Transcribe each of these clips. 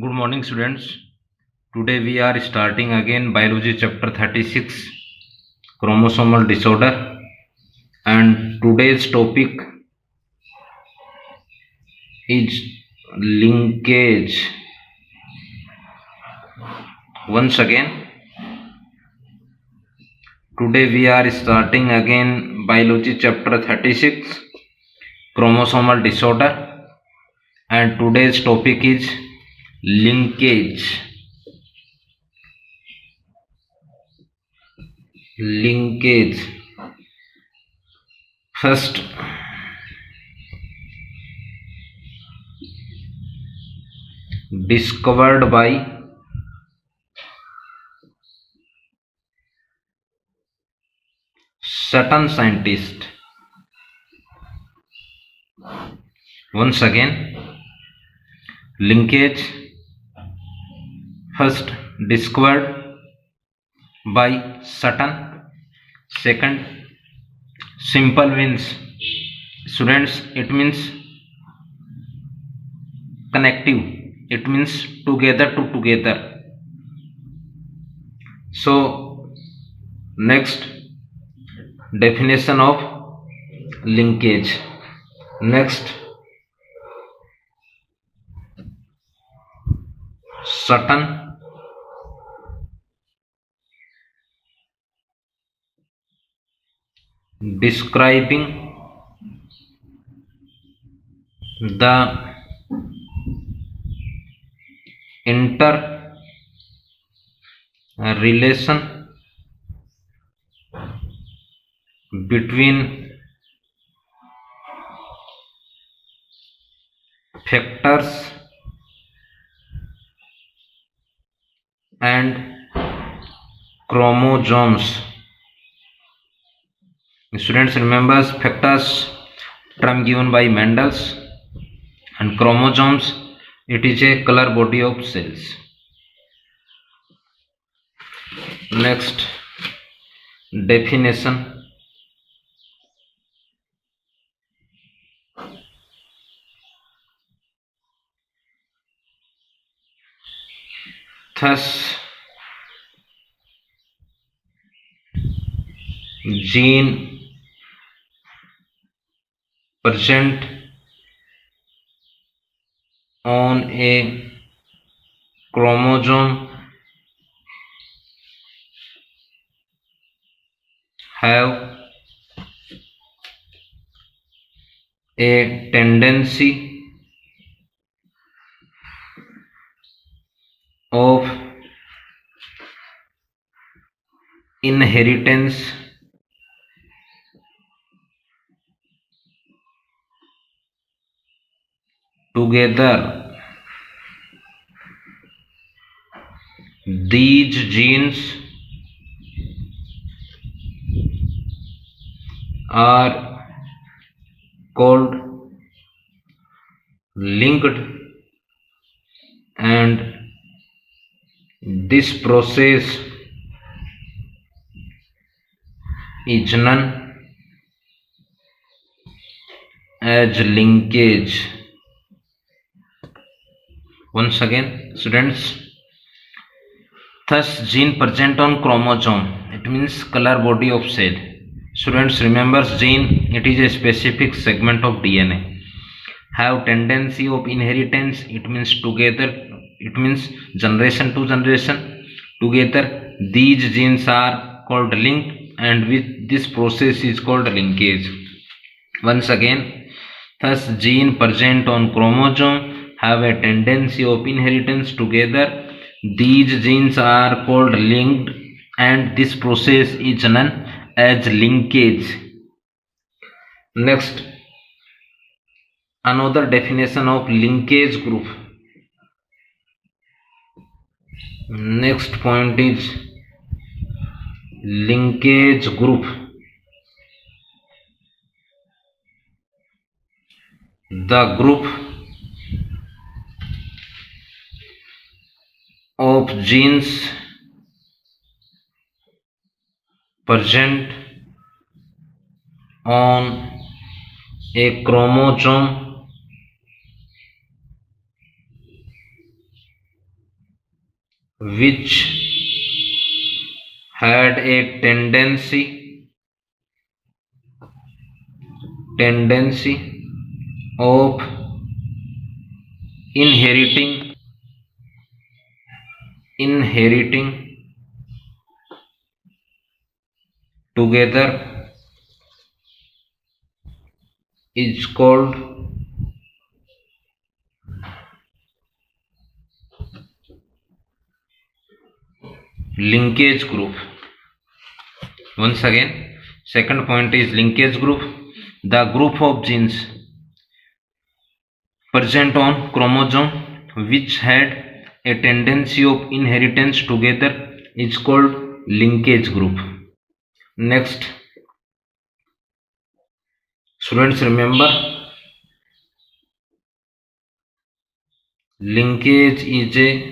Good morning, students. Today we are starting again biology chapter 36, chromosomal disorder, and today's topic is linkage. Once again, today we are starting again biology chapter 36, chromosomal disorder, and today's topic is linkage. Linkage. First, discovered by certain scientist. Once again, linkage first discovered by certain. Second, simple means, students, it means connective, it means together to together. So next, definition of linkage. Next, certain describing the inter relation between factors and chromosomes. Students, remembers factors term given by Mendel's, and chromosomes, it is a color body of cells. Next, definition. Thus, gene present on a chromosome have a tendency of inheritance together. These genes are called linked, and this process is known as linkage. Once again, students, thus gene present on chromosome, it means color body of cell. Students, remembers gene, it is a specific segment of DNA, have tendency of inheritance, it means together, it means generation to generation. Together these genes are called linked, and with this process is called linkage. Once again, thus gene present on chromosome have a tendency of inheritance together. These genes are called linked, and this process is known as linkage. Next, another definition of linkage group. Next point is linkage group. The group of genes present on a chromosome which had a tendency of inheriting together is called linkage group. Once again, second point is linkage group. The group of genes present on chromosome which had a tendency of inheritance together is called linkage group. Next, students, remember, linkage is a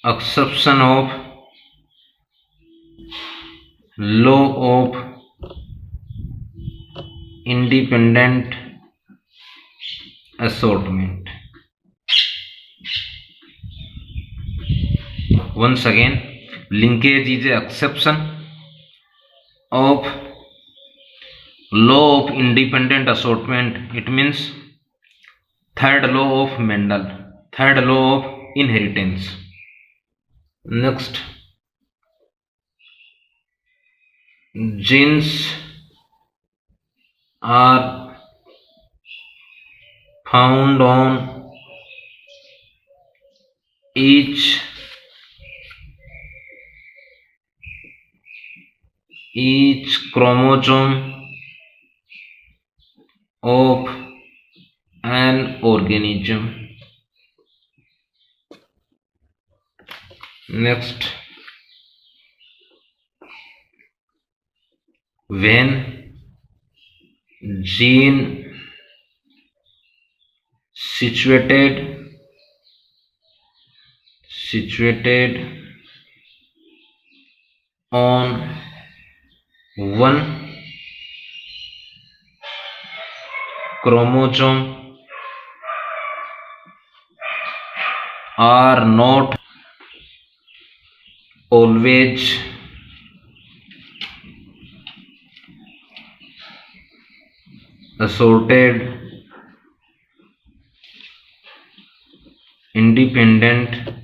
exception of law of independent assortment. Once again, linkage is an exception of law of independent assortment. It means third law of Mendel, third law of inheritance. Next, genes are found on each chromosome of an organism. Next, when gene situated on one chromosome are not always assorted independent.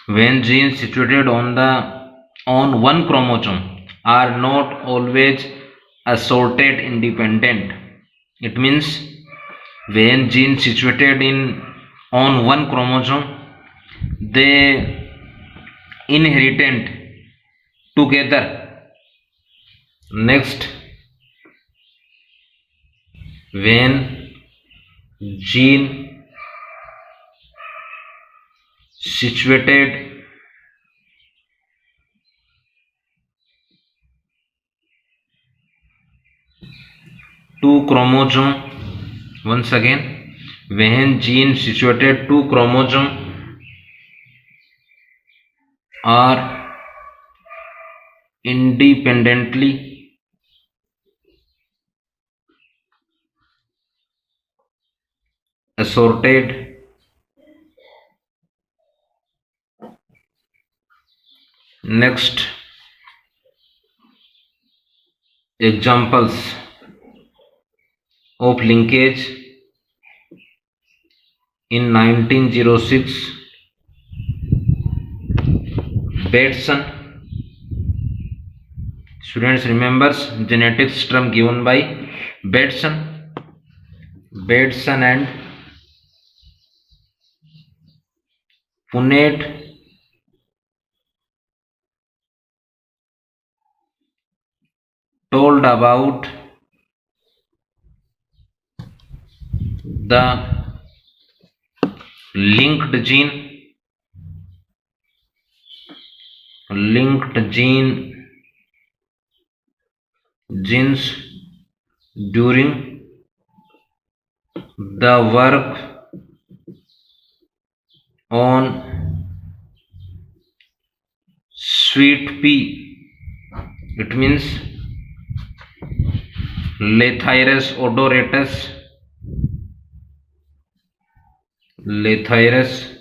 When genes situated on one chromosome are not always assorted independent, it means when genes situated on one chromosome, they inherit together. Next, when gene situated two chromosome, once again, when gene situated two chromosome are independently assorted. Next, examples of linkage in 1906, Bateson. Students, remembers genetics term given by Bateson and Punnett. Told about the linked genes during the work on sweet pea. It means Lathyrus odoratus Lathyrus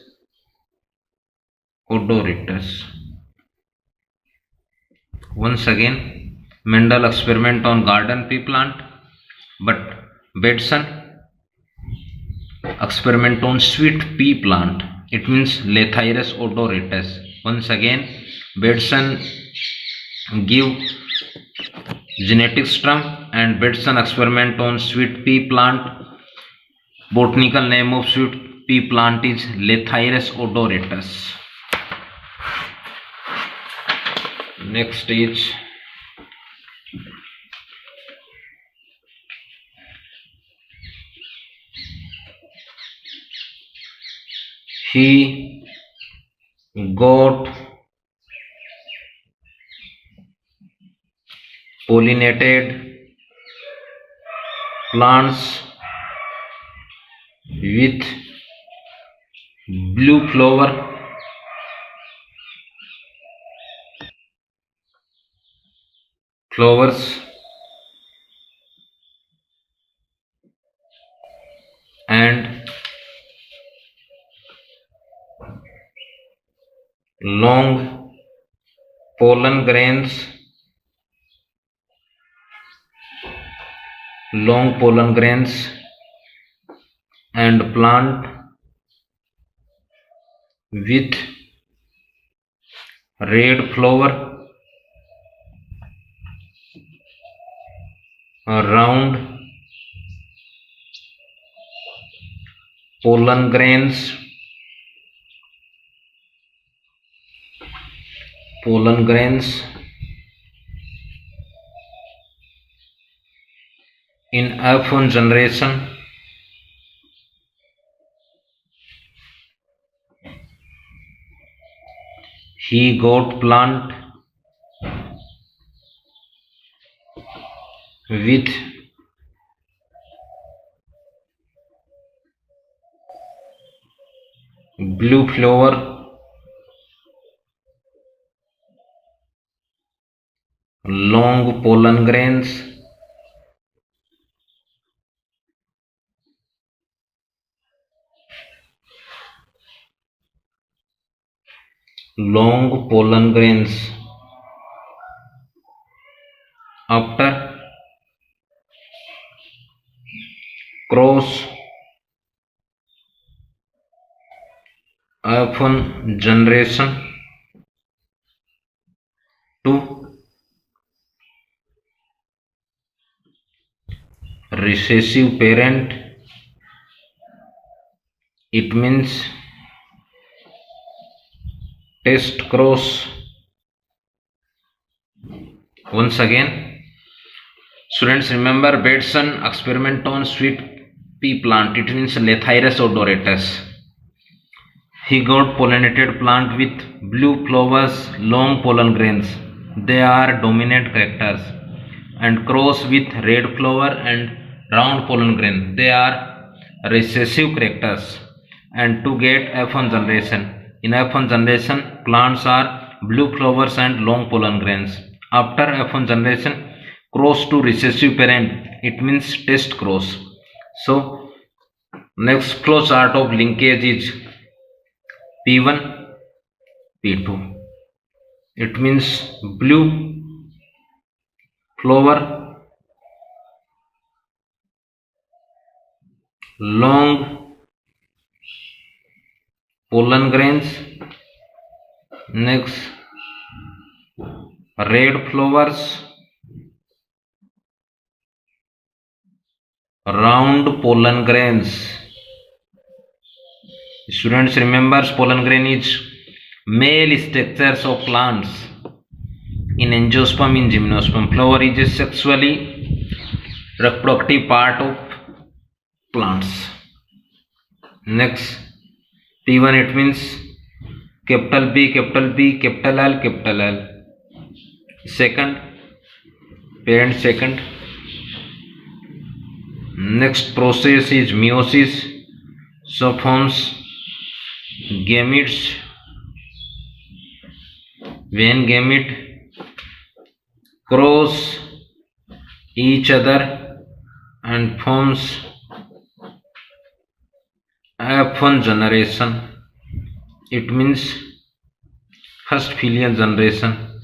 odoratus. Once again, Mendel experiment on garden pea plant, but Bateson experiment on sweet pea plant. It means Lathyrus odoratus. Once again, Bateson give genetics term and Bateson experiment on sweet pea plant. Botanical name of sweet pea plant is Lathyrus odoratus. Next is he got pollinated plants with blue flowers and long pollen grains and plant with red flower, round pollen grains, in F1 generation. He got plant with blue flower, long pollen grains, after cross F1 generation to recessive parent. It means test cross. Once again, students remember Bateson experiment on sweet pea plant. It means Lathyrus odoratus. He got pollinated plant with blue flowers, long pollen grains. They are dominant characters. And cross with red flower and round pollen grain. They are recessive characters. And to get F1 generation. In F1 generation, plants are blue flowers and long pollen grains. After F1 generation, cross to recessive parent. It means test cross. So next flow chart of linkage is P1, P2. It means blue flower, long pollen grains, next red flowers, round pollen grains. Students remember pollen grain is male structures of plants. In angiosperm, in gymnosperm, flower is a sexually reproductive part of plants. Next, P1, it means capital B, capital B, capital L, capital L. Second, parent second. Next process is meiosis. So forms gametes, when gamete cross each other and forms F F1 generation, it means first filial generation.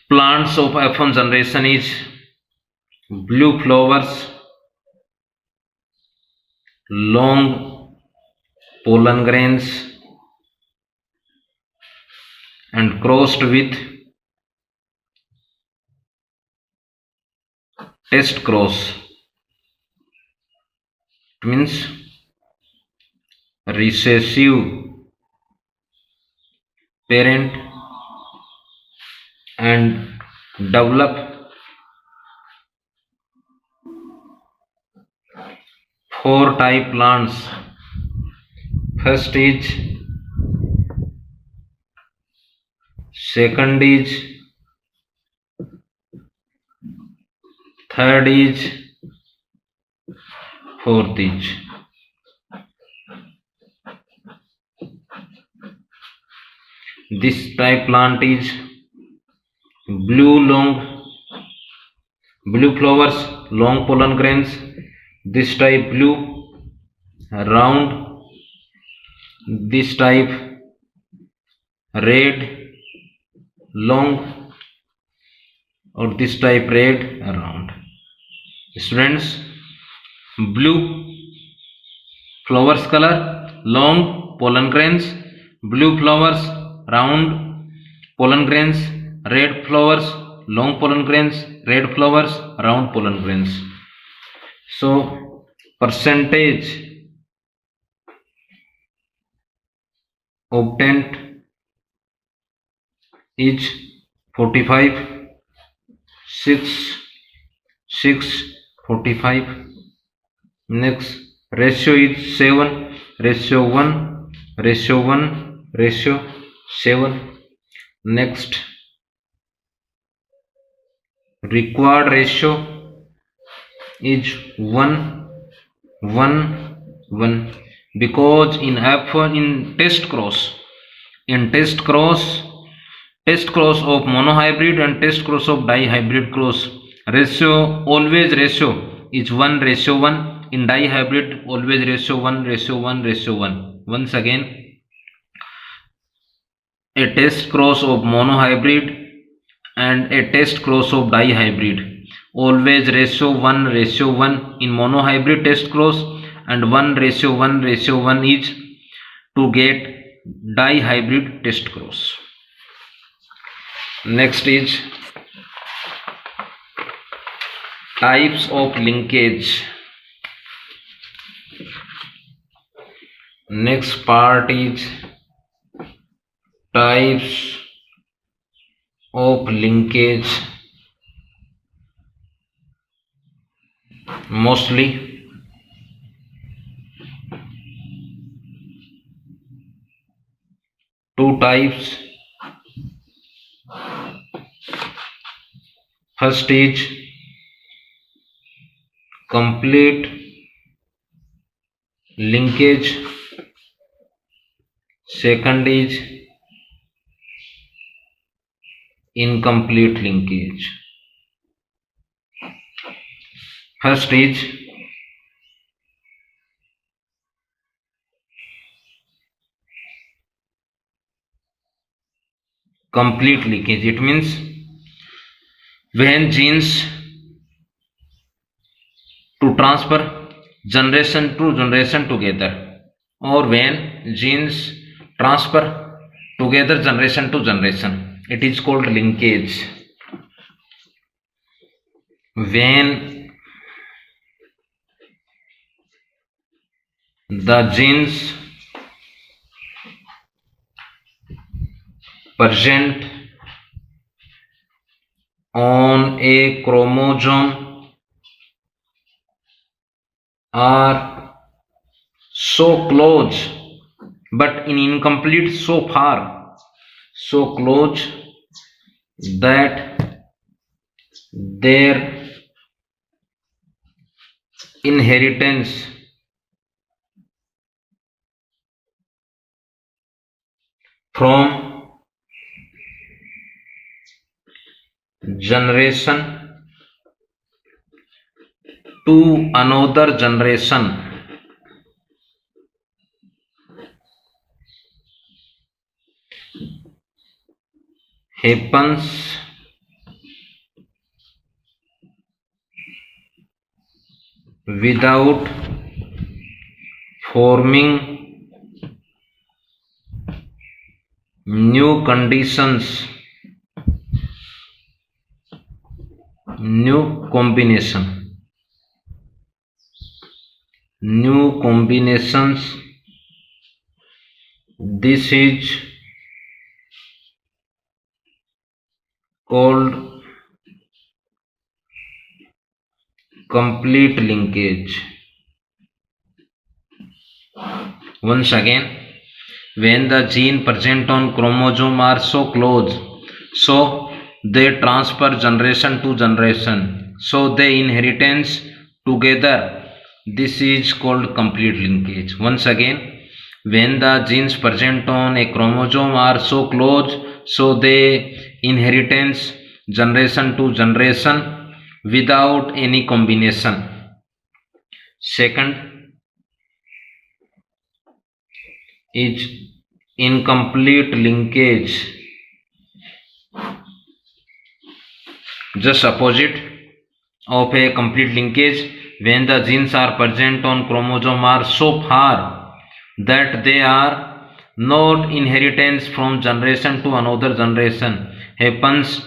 Plants of F1 generation is blue flowers, long pollen grains, and crossed with test cross. It means recessive parent and develop 4 type plants. First is, second is, third is, fourth is. This type plant is blue flowers, long pollen grains. This type blue, round. This type red, long, or this type red, round. Students, blue flowers color, long pollen grains, blue flowers, round pollen grains, red flowers, long pollen grains, red flowers, round pollen grains. So percentage obtained is 45, 6, 45. Next ratio is 7, ratio 1, ratio 1, ratio 7. Next required ratio is 1, 1, 1, because in F1, in test cross of monohybrid and test cross of dihybrid cross, ratio is 1:1. In dihybrid always ratio 1:1. Once again, a test cross of monohybrid and a test cross of dihybrid always ratio 1:1 in monohybrid test cross, and 1:1 is to get dihybrid test cross. Next is types of linkage. Next part is types of linkage. Mostly two types. First is complete linkage. Second is incomplete linkage. First is complete linkage. It means when genes to transfer generation to generation together, or when genes transfer together generation to generation, it is called linkage. When the genes present on a chromosome are so close, but in incomplete so far, so close that their inheritance from generation to another generation happens without forming new conditions, new combinations. This is called complete linkage. Once again, when the gene present on chromosome are so close, so they transfer generation to generation, so they inheritance together. This is called complete linkage. Once again, when the genes present on a chromosome are so close, so they inheritance generation to generation without any combination. Second is incomplete linkage, just opposite of a complete linkage. When the genes are present on chromosome are so far that they are not inheritance from generation to another generation, happens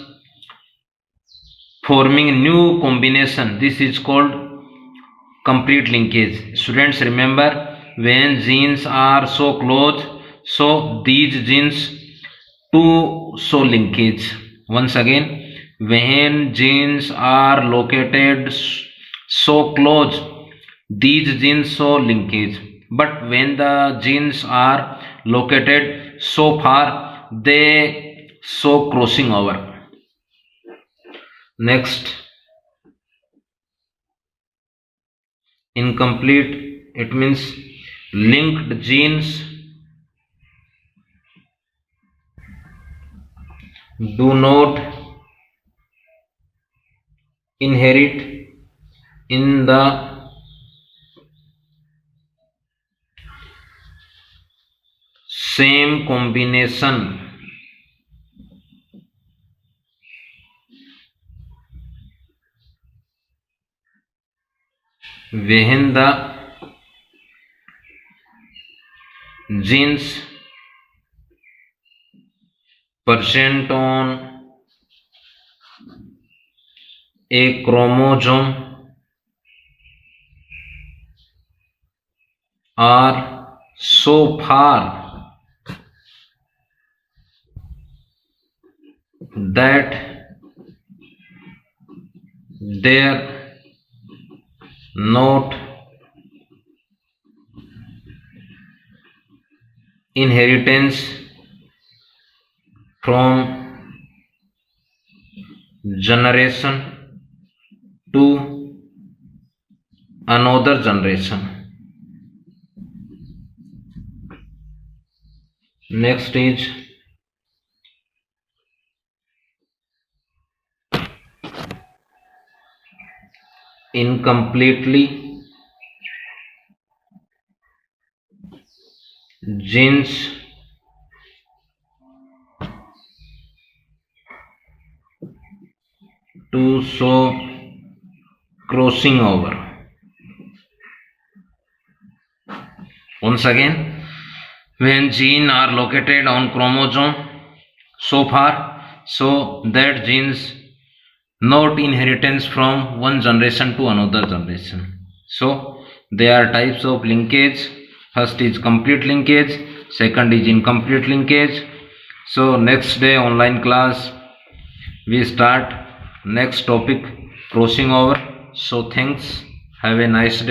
forming new combination. This is called complete linkage. Students, remember, when genes are so close, so these genes to show linkage. Once again, when genes are located so close, these genes show linkage, but when the genes are located so far, they show crossing over. Next, incomplete, it means linked genes do not inherit in the same combination when the genes present on a chromosome are so far that there not inheritance from generation to another generation. Next is incompletely genes to show crossing over. Once again, when genes are located on chromosome so far, so that genes not inheritance from one generation to another generation. So there are types of linkage. First is complete linkage, second is incomplete linkage. So next day online class we start next topic, crossing over. So thanks, have a nice day.